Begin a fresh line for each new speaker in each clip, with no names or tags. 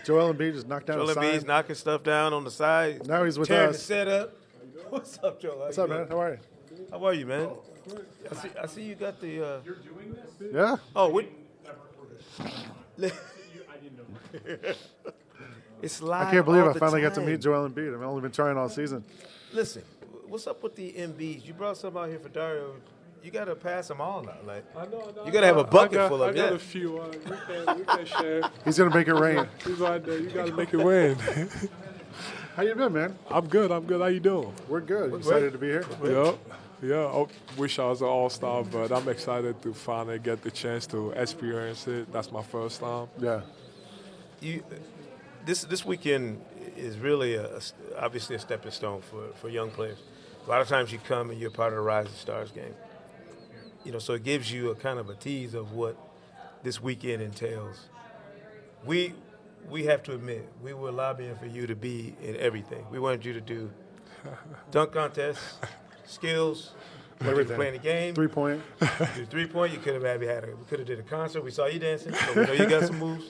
Joel Embiid just knocked down
Joel
a sign.
Embiid's knocking stuff down on the side.
Now he's with
tearing
us.
the setup. What's up, Joel?
What's up, man? How are you?
How are you, man? I see you got the.
You're doing this?
Yeah.
Oh, what? It's live.
I can't believe
all
I
the
finally got to
time.
meet Joel Embiid. I've only been trying all season.
Listen, what's up with the MBs? You brought some out here for Dario. You got to pass them all now. Like,
I know.
you got to have a bucket full
I
of
got
them.
a few. We can share.
He's going to make it rain.
He's right there. You got to make it rain.
How you been, man?
I'm good. How you doing?
We're good. Excited to be here.
Yeah. I wish I was an all-star, but I'm excited to finally get the chance to experience it. That's my first time.
Yeah.
This weekend is really obviously a stepping stone for young players. A lot of times you come and you're part of the Rising Stars game. So it gives you a kind of a tease of what this weekend entails. We have to admit, we were lobbying for you to be in everything. We wanted you to do dunk contests, skills,
Everything.
Playing the game.
3-point.
Do 3-point. You could have we could have did a concert. We saw you dancing, so we know you got some moves.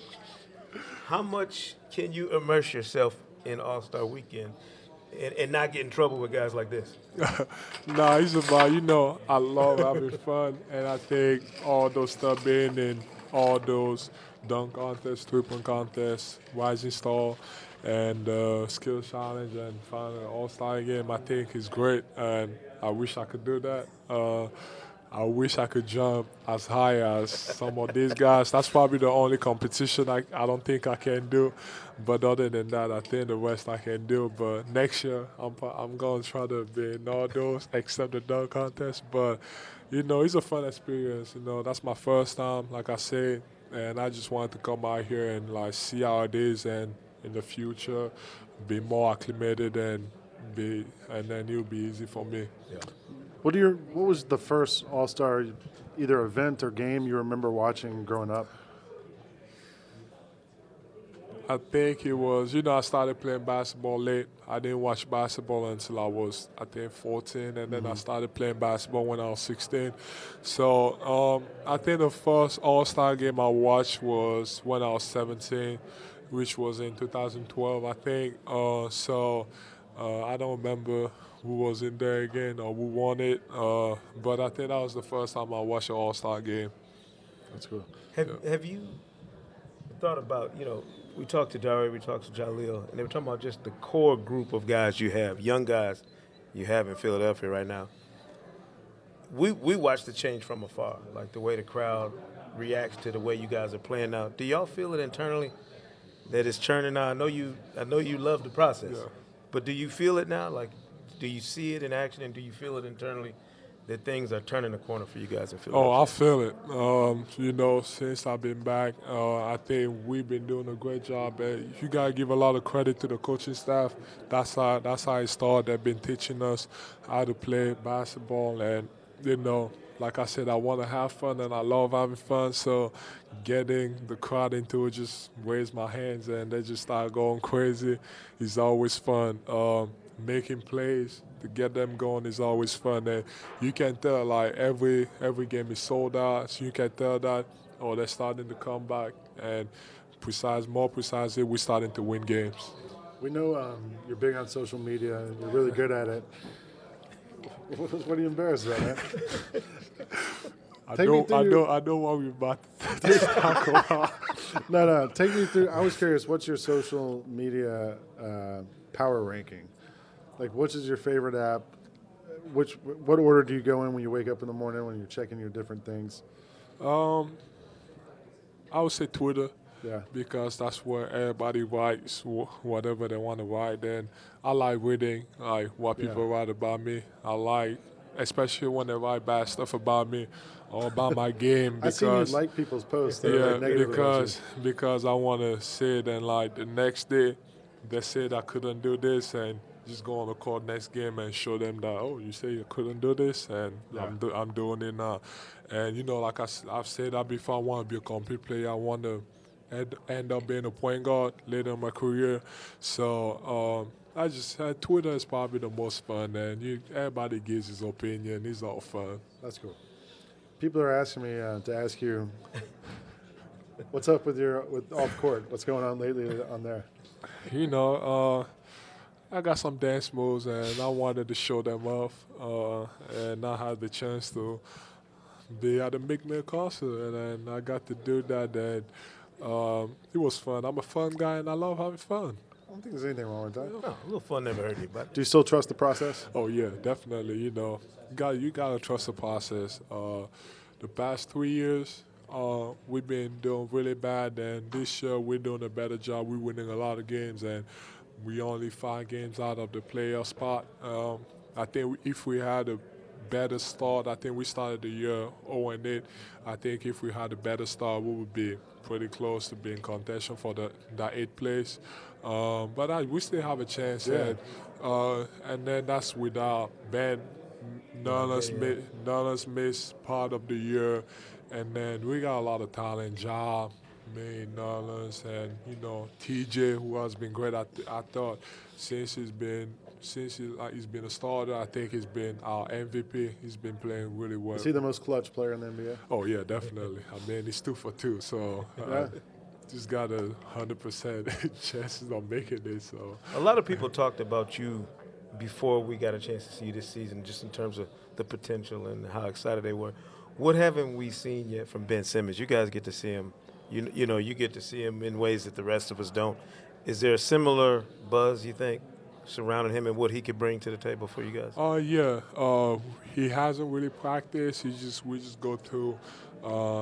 How much can you immerse yourself in All-Star Weekend and not get in trouble with guys like this?
Nah, it's about, I love having fun, and I think all those stuff being in all those dunk contests, 3-point contests, Rising Star, and skill challenge, and finally All-Star game, I think is great, and I wish I could do that. I wish I could jump as high as some of these guys. That's probably the only competition I don't think I can do. But other than that, I think the rest I can do. But next year, I'm going to try to be in all those except the dunk contest. But, it's a fun experience. That's my first time, like I said. And I just wanted to come out here and, see how it is. And in the future, be more acclimated and then it'll be easy for me.
Yeah.
What was the first All-Star either event or game you remember watching growing up?
I think it was, I started playing basketball late. I didn't watch basketball until I was, 14, and then I started playing basketball when I was 16. So I think the first All-Star game I watched was when I was 17, which was in 2012, I think. I don't remember who was in there again or who won it, but I think that was the first time I watched an All-Star game.
That's cool.
Have you thought about, we talked to Dario, we talked to Jaleel, and they were talking about just the core group of guys you have, young guys you have in Philadelphia right now. We watched the change from afar, like the way the crowd reacts to the way you guys are playing now. Do y'all feel it internally that it's churning now? I know you love the process, but do you feel it now? Like, do you see it in action, and do you feel it internally that things are turning the corner for you guys in Philadelphia?
Oh, I feel it. Since I've been back, I think we've been doing a great job. You got to give a lot of credit to the coaching staff. That's how it started. They've been teaching us how to play basketball. And, like I said, I want to have fun, and I love having fun. So getting the crowd into it, just raise my hands, and they just start going crazy. It's always fun. Making plays to get them going is always fun, and you can tell every game is sold out, so you can tell that they're starting to come back, and more precisely, we're starting to win games.
We know you're big on social media and you're really good at it. What are you embarrassed about, man?
I know what we're about to talk about.
No, take me through. I was curious, what's your social media power ranking? Like, which is your favorite app? What order do you go in when you wake up in the morning when you're checking your different things?
I would say Twitter.
Yeah.
Because that's where everybody writes whatever they want to write. And I like reading what people write about me. I like, especially when they write bad stuff about me or about my game.
I see you like people's posts.
Because I want to say it, and the next day they said I couldn't do this, and just go on the court next game and show them that, you say you couldn't do this, and I'm doing it now. And, like I've said that before, I want to be a complete player. I want to end up being a point guard later in my career. So I just Twitter is probably the most fun, and everybody gives his opinion. It's all fun.
That's cool. People are asking me to ask you, What's up with off court? What's going on lately on there?
You know, I got some dance moves, and I wanted to show them off, and I had the chance to be at the McMahon concert, and I got to do that. And it was fun. I'm a fun guy, and I love having fun.
I don't think there's anything wrong with that.
No, a little fun never hurt anybody.
Do you still trust the process?
Oh yeah, definitely. You know, you gotta trust the process. The past 3 years, we've been doing really bad, and this year we're doing a better job. We're winning a lot of games, and we only 5 games out of the playoff spot. I think if we had a better start, I think we started the year 0-8. I think if we had a better start, we would be pretty close to being contention for the 8th place. But we still have a chance, and then that's without Ben. None of us missed part of the year, and then we got a lot of talent. Job, me, Nolans, and TJ, who has been great. I thought since he's been a starter, I think he's been our MVP. He's been playing really well.
Is he the most clutch player in the NBA?
Oh yeah, definitely. I mean, he's 2 for 2, so just got 100% chances of making it. So
a lot of people talked about you before we got a chance to see you this season, just in terms of the potential and how excited they were. What haven't we seen yet from Ben Simmons? You guys get to see him. You get to see him in ways that the rest of us don't. Is there a similar buzz, you think, surrounding him and what he could bring to the table for you guys?
Yeah. He hasn't really practiced. We just go to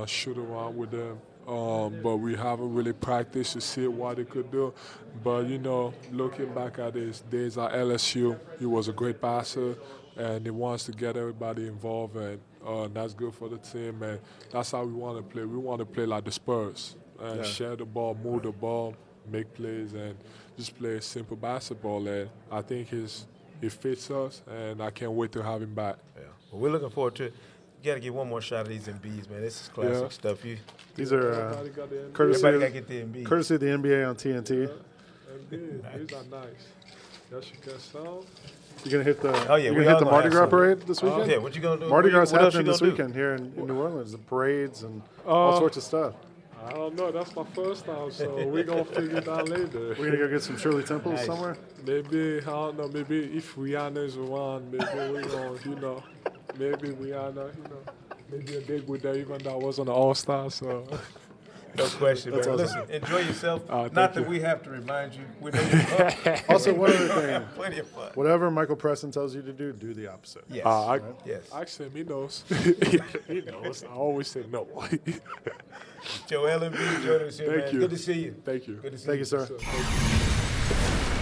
shoot around with him. But we haven't really practiced to see what he could do. But, looking back at his days at LSU, he was a great passer, and he wants to get everybody involved, and that's good for the team, and that's how we want to play. We want to play like the Spurs, and share the ball, move the ball, make plays, and just play simple basketball. And I think he fits us, and I can't wait to have him back.
Yeah. Well, we're looking forward to it. You got to get one more shot of these Embiids, man. This is classic stuff.
These are courtesy of the NBA on TNT.
Embiid, these are nice. Yes, you can sell.
You're gonna hit the
we're
hit the Mardi Gras parade this weekend?
Okay, what you gonna do?
Mardi Gras is happening this weekend here in New Orleans. The parades and all sorts of stuff.
I don't know. That's my first time, so we're gonna figure it out later.
We're gonna go get some Shirley Temples somewhere.
Maybe I don't know. Maybe if Rihanna is around, maybe we're gonna, maybe Rihanna, maybe a big with that. Even though I wasn't an All-Star, so.
No question, man.
Awesome.
Listen, enjoy yourself. Not that we have to remind you. We know you
Also, one other thing.
Plenty of fun.
Whatever Michael Preston tells you to do the opposite.
Yes. Yes.
Actually, he knows. He knows. I always say no.
Joel Embiid joining us here, man.
Thank you.
Good to see you.
Thank you.
Good to see
Thank you, sir.
Thank you.